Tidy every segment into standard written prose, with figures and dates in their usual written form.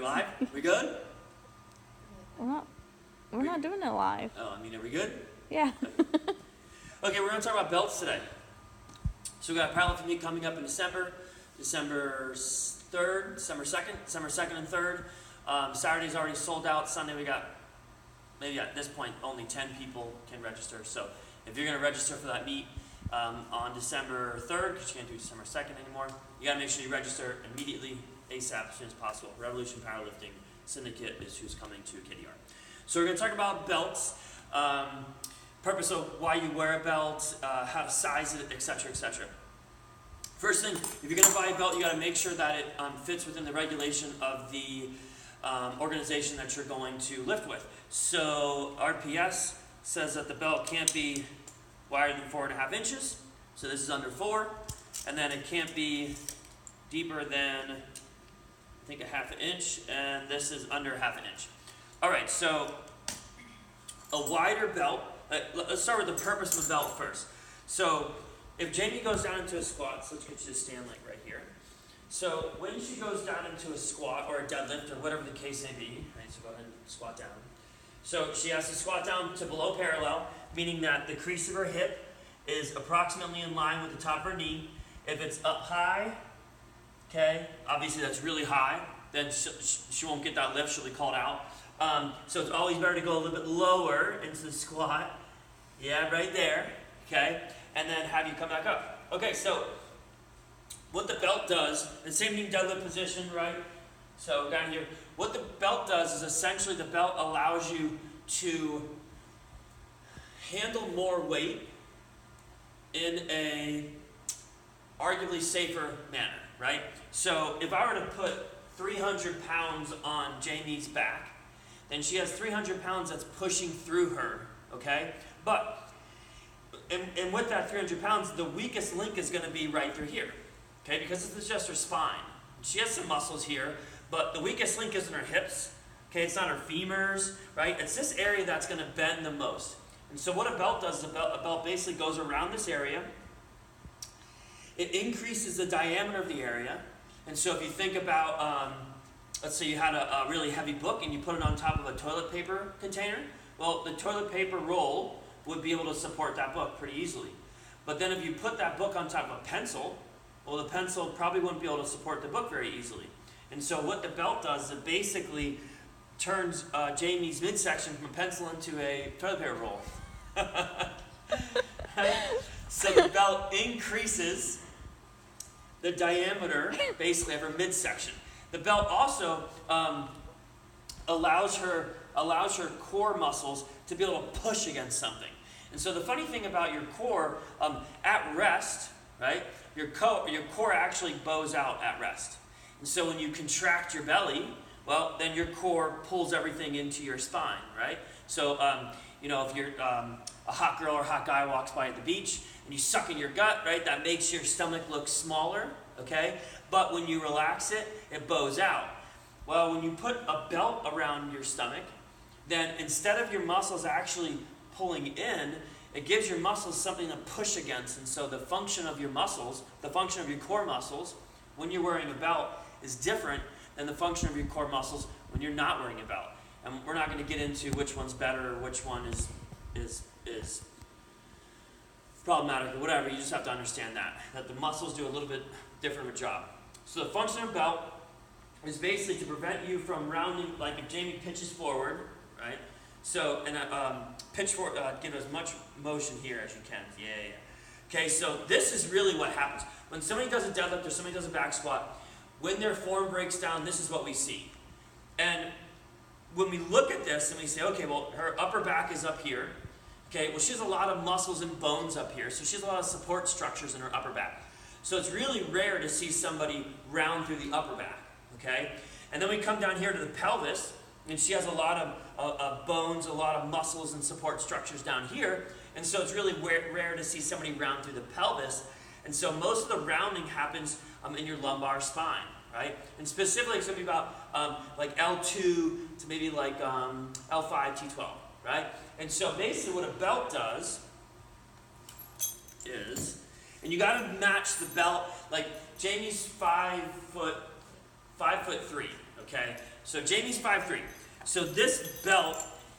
live? We good? We're not doing it live. Oh, I mean, are we good? Yeah. Okay, we're going to talk about belts today. So we got a powerlifting meet coming up in December 3rd, December 2nd and 3rd. Saturday's already sold out. Sunday we got, maybe at this point, only 10 people can register. So if you're going to register for that meet on December 3rd, because you can't do December 2nd anymore, you got to make sure you register immediately, ASAP, as soon as possible. Revolution Powerlifting Syndicate is who's coming to KDR. So we're going to talk about belts, purpose of why you wear a belt, how to size it, etc., etc. First thing, if you're going to buy a belt, you got to make sure that it fits within the regulation of the organization that you're going to lift with. So RPS says that the belt can't be wider than 4.5 inches. So this is under 4, and then it can't be deeper than, I think, 1/2 inch, and this is under 1/2 inch. All right, so a wider belt. Let's start with the purpose of a belt first. So if Jamie goes down into a squat, so let's get you to stand like right here. So when she goes down into a squat or a deadlift or whatever the case may be, right? So go ahead and squat down. So she has to squat down to below parallel, meaning that the crease of her hip is approximately in line with the top of her knee. If it's up high, okay, obviously that's really high, then she won't get that lift, she'll be called out. So it's always better to go a little bit lower into the squat. Yeah, right there, okay? And then have you come back up. Okay, so what the belt does, the same thing deadlift position, right? So down here, what the belt does is essentially the belt allows you to handle more weight in a arguably safer manner, right? So if I were to put 300 pounds on Jamie's back, then she has 300 pounds that's pushing through her, okay? But, and with that 300 pounds, the weakest link is going to be right through here, okay? Because this is just her spine. She has some muscles here, but the weakest link isn't her hips, okay? It's not her femurs, right? It's this area that's going to bend the most. And so what a belt does is a belt basically goes around this area. It increases the diameter of the area. And so if you think about, let's say you had a really heavy book and you put it on top of a toilet paper container. Well, the toilet paper roll would be able to support that book pretty easily. But then if you put that book on top of a pencil, well, the pencil probably wouldn't be able to support the book very easily. And so what the belt does is it basically turns Jamie's midsection from a pencil into a toilet paper roll. So the belt increases the diameter, basically, of her midsection. The belt also allows her core muscles to be able to push against something. And so the funny thing about your core, at rest, right, your core actually bows out at rest. And so when you contract your belly, well, then your core pulls everything into your spine, right? So, if you're a hot girl or a hot guy walks by at the beach and you suck in your gut, right, that makes your stomach look smaller, okay? But when you relax it, it bows out. Well, when you put a belt around your stomach, then instead of your muscles actually pulling in, it gives your muscles something to push against. And so the function of your muscles, the function of your core muscles, when you're wearing a belt is different than the function of your core muscles when you're not wearing a belt. And we're not going to get into which one's better or which one is problematic or whatever. You just have to understand that the muscles do a little bit different of a job. So the function of a belt is basically to prevent you from rounding, like if Jamie pitches forward, right? So, and pitch forward, give as much motion here as you can. Yeah. Okay, so this is really what happens. When somebody does a deadlift or somebody does a back squat, when their form breaks down, this is what we see. And when we look at this and we say, okay, well, her upper back is up here. Okay, well, she has a lot of muscles and bones up here, so she has a lot of support structures in her upper back. So it's really rare to see somebody round through the upper back, okay? And then we come down here to the pelvis, and she has a lot of bones, a lot of muscles and support structures down here, and so it's really rare to see somebody round through the pelvis. And so most of the rounding happens in your lumbar spine, right? And specifically, it's going to be about like L2 to maybe like L5, T12, right? And so basically what a belt does is, and you got to match the belt, like Jamie's 5'3", okay? So Jamie's 5'3". So this belt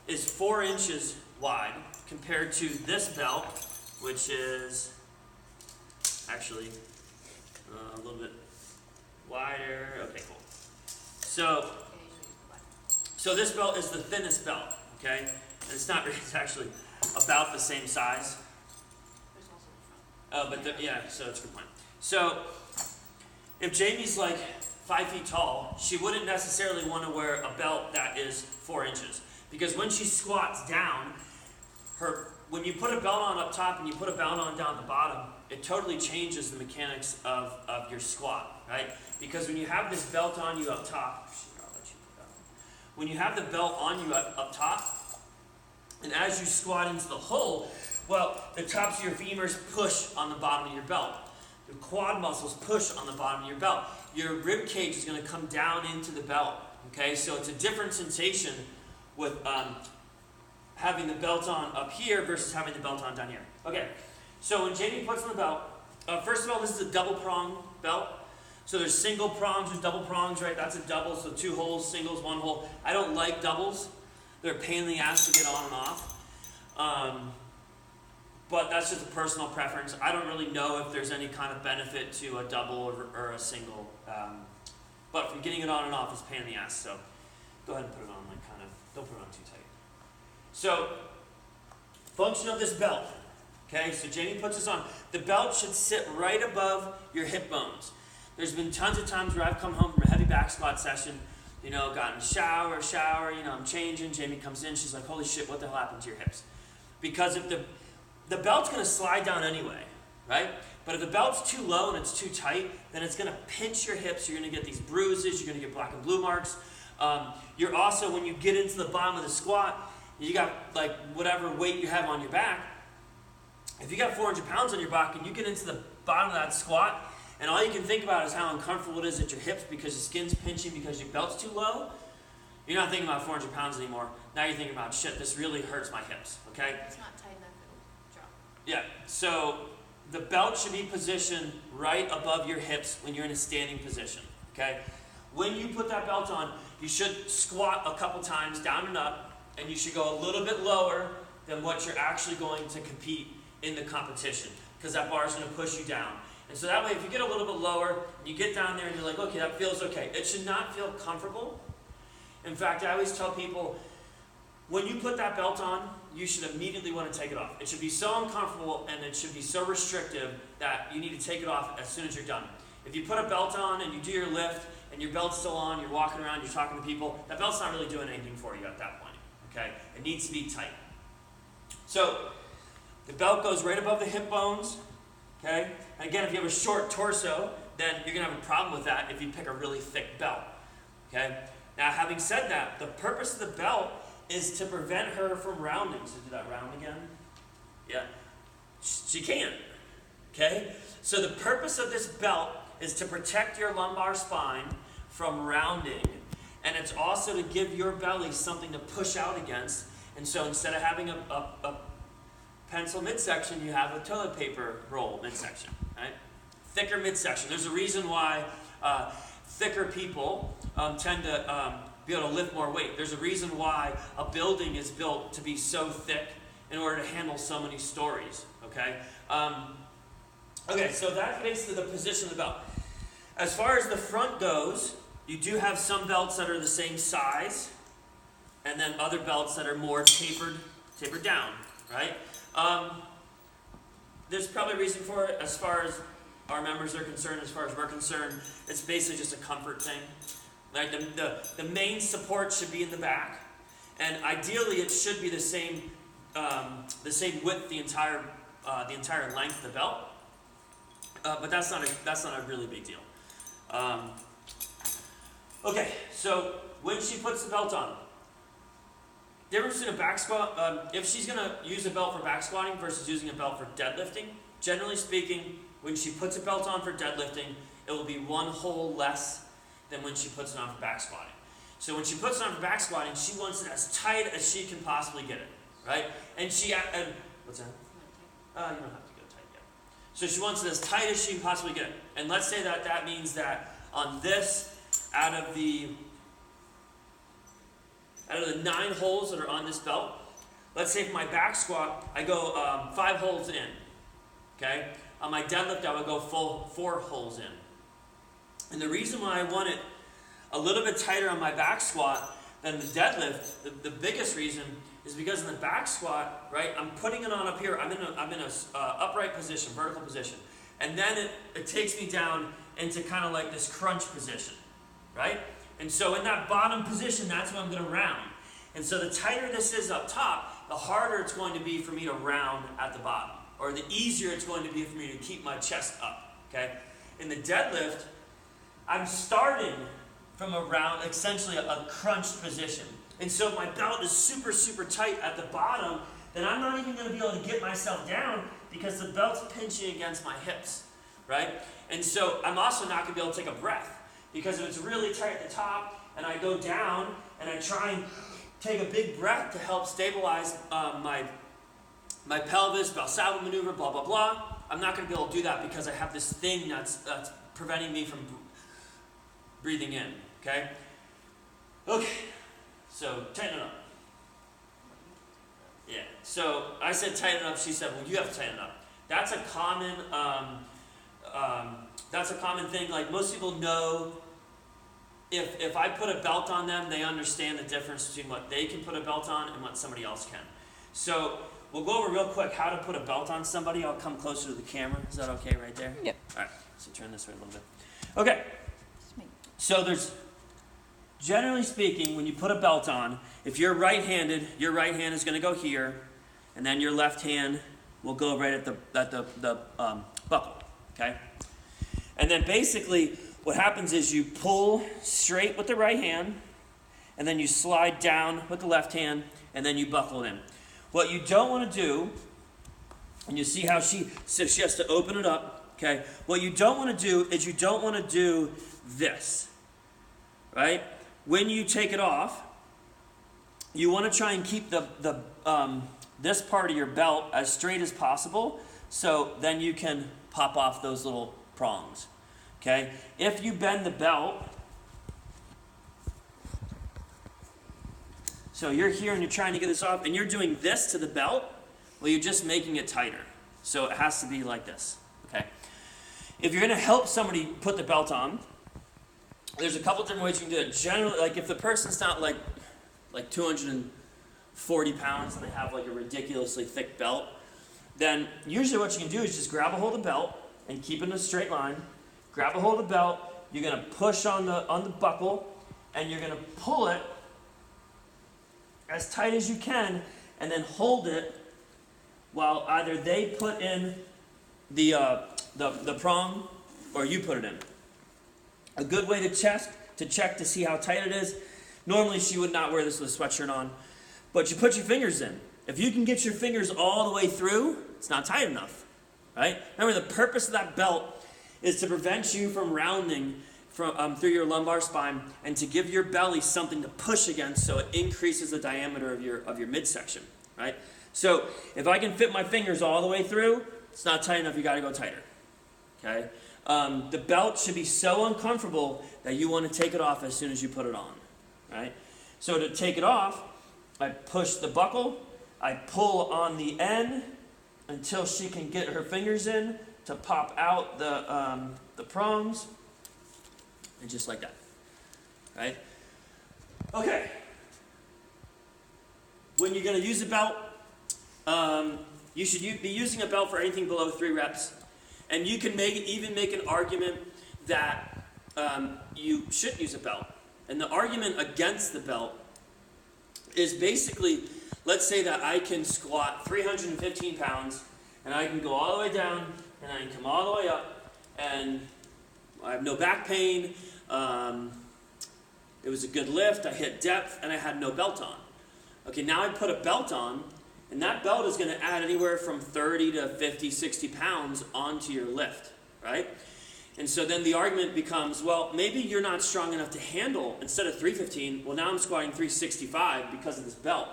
is 4 inches wide compared to this belt, which is actually a little bit wider. Okay, cool. So this belt is the thinnest belt, okay? And it's not really, it's actually about the same size. But so it's a good point. So if Jamie's like 5 feet tall, she wouldn't necessarily want to wear a belt that is 4 inches. Because when she squats down, when you put a belt on up top and you put a belt on down at the bottom, it totally changes the mechanics of your squat, right? Because when you have this belt on you up top, when you have the belt on you up top, and as you squat into the hole, well, the tops of your femurs push on the bottom of your belt. The quad muscles push on the bottom of your belt. Your rib cage is going to come down into the belt. Okay, so it's a different sensation with having the belt on up here versus having the belt on down here. Okay, so when Jamie puts on the belt, first of all, this is a double prong belt. So there's single prongs, there's double prongs, right? That's a double, so 2 holes, singles, 1 hole. I don't like doubles. They're a pain in the ass to get on and off. But that's just a personal preference. I don't really know if there's any kind of benefit to a double or a single. But from getting it on and off is a pain in the ass. So go ahead and put it on like kind of, don't put it on too tight. So, function of this belt. Okay, so Jamie puts this on. The belt should sit right above your hip bones. There's been tons of times where I've come home from a heavy back squat session, gotten shower, I'm changing. Jamie comes in, she's like, holy shit, what the hell happened to your hips? Because if the belt's going to slide down anyway, right? But if the belt's too low and it's too tight, then it's going to pinch your hips. You're going to get these bruises. You're going to get black and blue marks. You're also, when you get into the bottom of the squat, you got like whatever weight you have on your back. If you got 400 pounds on your back and you get into the bottom of that squat, and all you can think about is how uncomfortable it is at your hips because your skin's pinching because your belt's too low, you're not thinking about 400 pounds anymore. Now you're thinking about, shit, this really hurts my hips, okay? It's not tight enough, it'll drop. Yeah, so the belt should be positioned right above your hips when you're in a standing position, okay? When you put that belt on, you should squat a couple times down and up, and you should go a little bit lower than what you're actually going to compete in the competition, because that bar is going to push you down. And so that way, if you get a little bit lower, you get down there and you're like, okay, that feels okay. It should not feel comfortable. In fact, I always tell people, when you put that belt on, you should immediately want to take it off. It should be so uncomfortable and it should be so restrictive that you need to take it off as soon as you're done. If you put a belt on and you do your lift and your belt's still on, you're walking around, you're talking to people, that belt's not really doing anything for you at that point, okay? It needs to be tight. So, the belt goes right above the hip bones, okay? And again, if you have a short torso, then you're going to have a problem with that if you pick a really thick belt, okay? Now, having said that, the purpose of the belt is to prevent her from rounding. So do that round again. Yeah. She can't, okay? So the purpose of this belt is to protect your lumbar spine from rounding. And it's also to give your belly something to push out against. And so instead of having a pencil midsection, you have a toilet paper roll midsection, right? Thicker midsection. There's a reason why thicker people tend to be able to lift more weight. There's a reason why a building is built to be so thick in order to handle so many stories, okay? Okay, so that's basically the position of the belt. As far as the front goes, you do have some belts that are the same size, and then other belts that are more tapered down, right? There's probably a reason for it. As far as our members are concerned, as far as we're concerned, it's basically just a comfort thing. Like the main support should be in the back, and ideally it should be the same width the entire length of the belt. But that's not a really big deal. Okay, so when she puts the belt on, the difference between a back squat, if she's going to use a belt for back squatting versus using a belt for deadlifting, generally speaking, when she puts a belt on for deadlifting, it will be 1 hole less than when she puts it on for back squatting. So when she puts it on for back squatting, she wants it as tight as she can possibly get it, right? And what's that? You don't have to go tight yet. So she wants it as tight as she can possibly get it. And let's say that means that on this, out of the out of the 9 holes that are on this belt, let's say for my back squat, I go 5 holes in, okay? On my deadlift, I would go full 4 holes in. And the reason why I want it a little bit tighter on my back squat than the deadlift, the biggest reason is because in the back squat, right, I'm putting it on up here, I'm in a upright position, vertical position, and then it takes me down into kind of like this crunch position, right? And so in that bottom position, that's when I'm going to round. And so the tighter this is up top, the harder it's going to be for me to round at the bottom, or the easier it's going to be for me to keep my chest up, okay? In the deadlift, I'm starting from a round, essentially a crunched position. And so if my belt is super, super tight at the bottom, then I'm not even going to be able to get myself down because the belt's pinching against my hips, right? And so I'm also not going to be able to take a breath because if it's really tight at the top and I go down and I try and take a big breath to help stabilize my pelvis, Valsalva maneuver, blah, blah, blah, I'm not going to be able to do that because I have this thing that's preventing me from breathing in, okay? Okay, so tighten it up. Yeah, so I said tighten it up, she said, well, you have to tighten it up. That's a common thing. Like most people know if I put a belt on them, they understand the difference between what they can put a belt on and what somebody else can. So we'll go over real quick how to put a belt on somebody. I'll come closer to the camera. Is that okay right there? Yep. All right, so turn this way a little bit. Okay, so there's, generally speaking, when you put a belt on, if you're right-handed, your right hand is going to go here, and then your left hand will go right at the buckle, okay? And then basically what happens is you pull straight with the right hand, and then you slide down with the left hand, and then you buckle it in. What you don't want to do, and you see how she has to open it up, okay? What you don't want to do is you don't want to do this, right? When you take it off, you want to try and keep this part of your belt as straight as possible, so then you can pop off those little prongs, okay? If you bend the belt, so you're here and you're trying to get this off, and you're doing this to the belt, well, you're just making it tighter. So it has to be like this, okay? If you're going to help somebody put the belt on, there's a couple different ways you can do it. Generally, like if the person's not like 240 pounds and they have like a ridiculously thick belt, then usually what you can do is just grab a hold of the belt and keep it in a straight line. Grab a hold of the belt. You're going to push on the buckle, and you're going to pull it as tight as you can, and then hold it while either they put in the prong or you put it in. A good way to check to see how tight it is. Normally she would not wear this with a sweatshirt on, but you put your fingers in. If you can get your fingers all the way through, it's not tight enough, right? Remember, the purpose of that belt is to prevent you from rounding through your lumbar spine and to give your belly something to push against so it increases the diameter of your midsection, right? So if I can fit my fingers all the way through, it's not tight enough, you got to go tighter, okay? The belt should be so uncomfortable that you want to take it off as soon as you put it on, right? So to take it off, I push the buckle, I pull on the end until she can get her fingers in to pop out the prongs, and just like that, right? Okay. When you're going to use a belt, you should be using a belt for anything below 3 reps. And you can even make an argument that you shouldn't use a belt. And the argument against the belt is basically, let's say that I can squat 315 pounds, and I can go all the way down, and I can come all the way up, and I have no back pain. It was a good lift, I hit depth, and I had no belt on. Okay, now I put a belt on, and that belt is going to add anywhere from 30 to 50, 60 pounds onto your lift, right? And so then the argument becomes, well, maybe you're not strong enough to handle, instead of 315, well, now I'm squatting 365 because of this belt.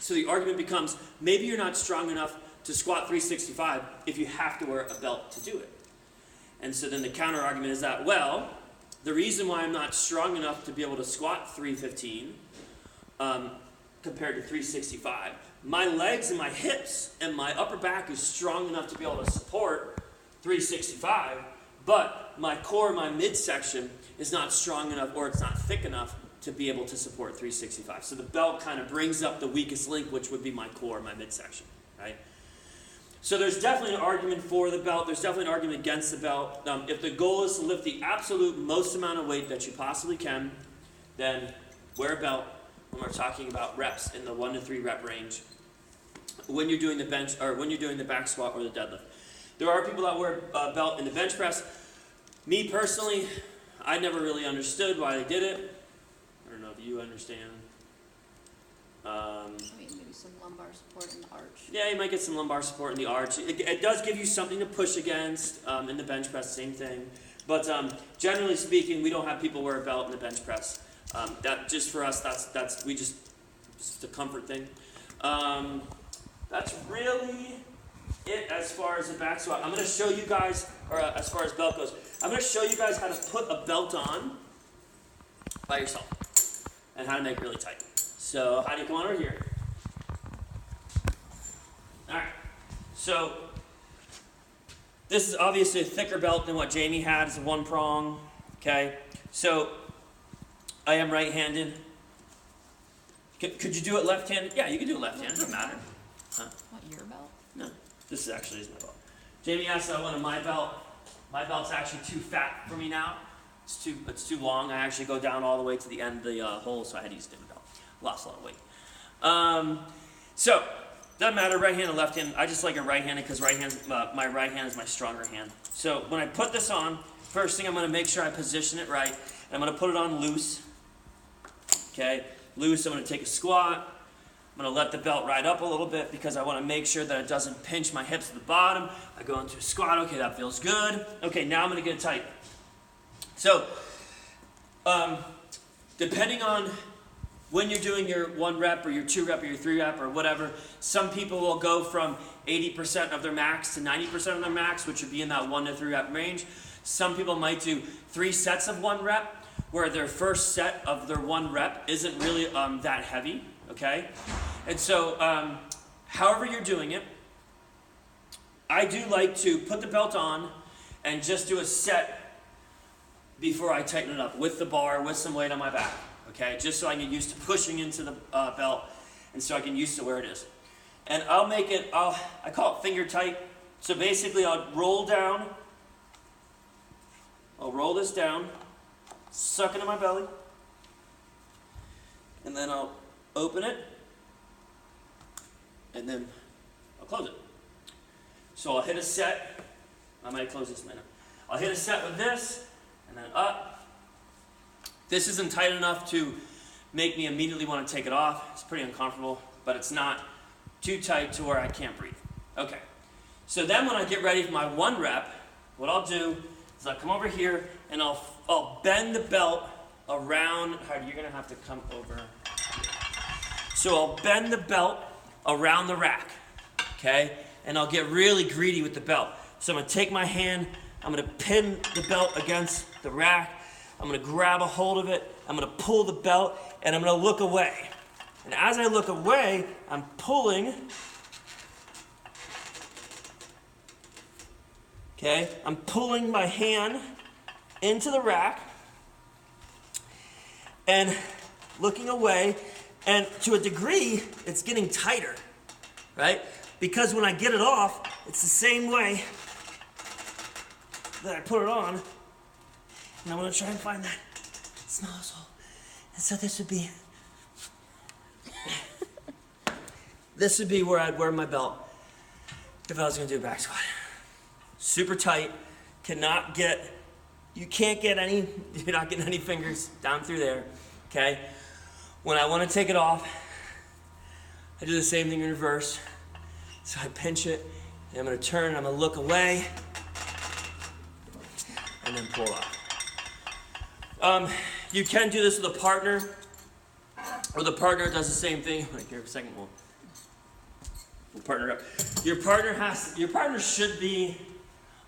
So the argument becomes, maybe you're not strong enough to squat 365 if you have to wear a belt to do it. And so then the counter argument is that, well, the reason why I'm not strong enough to be able to squat 315 compared to 365. My legs and my hips and my upper back is strong enough to be able to support 365, but my core, my midsection is not strong enough, or it's not thick enough to be able to support 365. So the belt kind of brings up the weakest link, which would be my core, my midsection, right? So there's definitely an argument for the belt. There's definitely an argument against the belt. If the goal is to lift the absolute most amount of weight that you possibly can, then wear a belt when we're talking about reps in the 1 to 3 rep range when you're doing the bench, or when you're doing the back squat or the deadlift. There are people that wear a belt in the bench press. Me personally, I never really understood why they did it. I don't know if you understand. I mean, maybe some lumbar support in the arch. Yeah, you might get some lumbar support in the arch. It does give you something to push against in the bench press, same thing. But generally speaking, we don't have people wear a belt in the bench press. That just for us, that's just a comfort thing. That's really it as far as the back squat. I'm going to show you guys, or as far as belt goes, I'm going to show you guys how to put a belt on by yourself and how to make it really tight. So, how do you come on over here? Alright, so this is obviously a thicker belt than what Jamie had. It's a 1 prong, okay? So, I am right-handed. Could you do it left-handed? Yeah, you can do it left-handed, it doesn't matter. Huh? What, your belt? No, this actually is my belt. Jamie asked if I wanted my belt. My belt's actually too fat for me now. It's too long. I actually go down all the way to the end of the hole, so I had to use a different belt. Lost a lot of weight. So, doesn't matter, right hand or left hand. I just like it right-handed because my right hand is my stronger hand. So when I put this on, first thing I'm going to make sure I position it right. And I'm going to put it on loose. Okay, loose. I'm going to take a squat. I'm going to let the belt ride up a little bit because I want to make sure that it doesn't pinch my hips at the bottom. I go into a squat. Okay, that feels good. Okay, now I'm going to get it tight. So, depending on when you're doing your 1 rep or your 2 rep or your 3 rep or whatever, some people will go from 80% of their max to 90% of their max, which would be in that 1 to 3 rep range. Some people might do 3 sets of 1 rep, where their first set of their 1 rep isn't really that heavy, okay? And so, however you're doing it, I do like to put the belt on and just do a set before I tighten it up with the bar, with some weight on my back. Okay, just so I can get used to pushing into the belt, and so I can get used to where it is. And I'll make it, I call it finger tight. So basically I'll roll down, I'll roll this down, suck into my belly, and then I'll open it, and then I'll close it. So I'll hit a set, I might close this later. I'll hit a set with this, and then up. This isn't tight enough to make me immediately want to take it off. It's pretty uncomfortable, but it's not too tight to where I can't breathe. Okay, so then when I get ready for my 1 rep, what I'll do is I'll come over here and I'll bend the belt around. You're going to have to come over here. So I'll bend the belt around the rack, okay? And I'll get really greedy with the belt. So I'm going to take my hand, I'm going to pin the belt against the rack, I'm going to grab a hold of it, I'm going to pull the belt, and I'm going to look away. And as I look away, I'm pulling, okay? I'm pulling my hand into the rack and looking away, and to a degree, it's getting tighter, right? Because when I get it off, it's the same way that I put it on. And I'm going to try and find that small hole. And so this would be where I'd wear my belt if I was going to do a back squat. Super tight. You can't get you're not getting any fingers down through there. Okay? When I want to take it off, I do the same thing in reverse. So I pinch it, and I'm going to turn, and I'm going to look away, and then pull up. You can do this with a partner, or the partner does the same thing. Like here, a second, we'll partner up. Your partner should be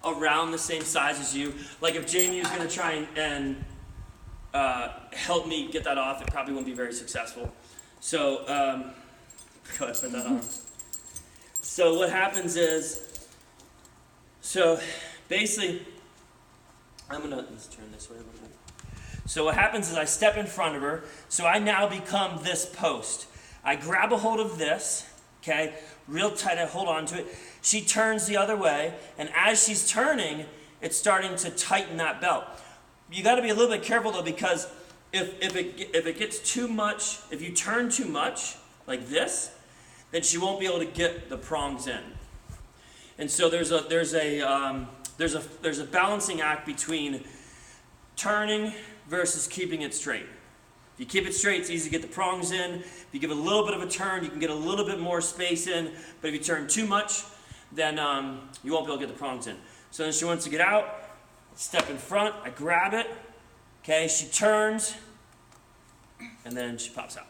around the same size as you. Like if Jamie was going to try and help me get that off, it probably wouldn't be very successful. So, go ahead, put that on. So what happens is, so basically, let's turn this way a little bit. So what happens is I step in front of her, so I now become this post. I grab a hold of this, okay, real tight, I hold on to it. She turns the other way, and as she's turning, it's starting to tighten that belt. You got to be a little bit careful though, because if it gets too much, if you turn too much, like this, then she won't be able to get the prongs in. And so there's a balancing act between turning versus keeping it straight. If you keep it straight, it's easy to get the prongs in. If you give it a little bit of a turn, you can get a little bit more space in. But if you turn too much, then you won't be able to get the prongs in. So then she wants to get out, step in front, I grab it, okay, she turns, and then she pops out.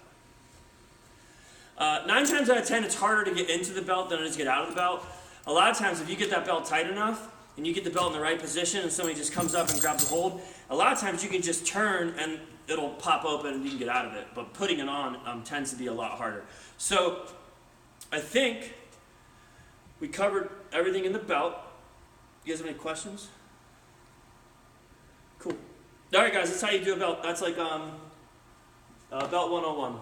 9 times out of 10, it's harder to get into the belt than it is to get out of the belt. A lot of times, if you get that belt tight enough, and you get the belt in the right position, and somebody just comes up and grabs a hold, a lot of times you can just turn and it'll pop open and you can get out of it. But putting it on tends to be a lot harder. So I think we covered everything in the belt. You guys have any questions? Cool. All right, guys, that's how you do a belt. That's like belt 101.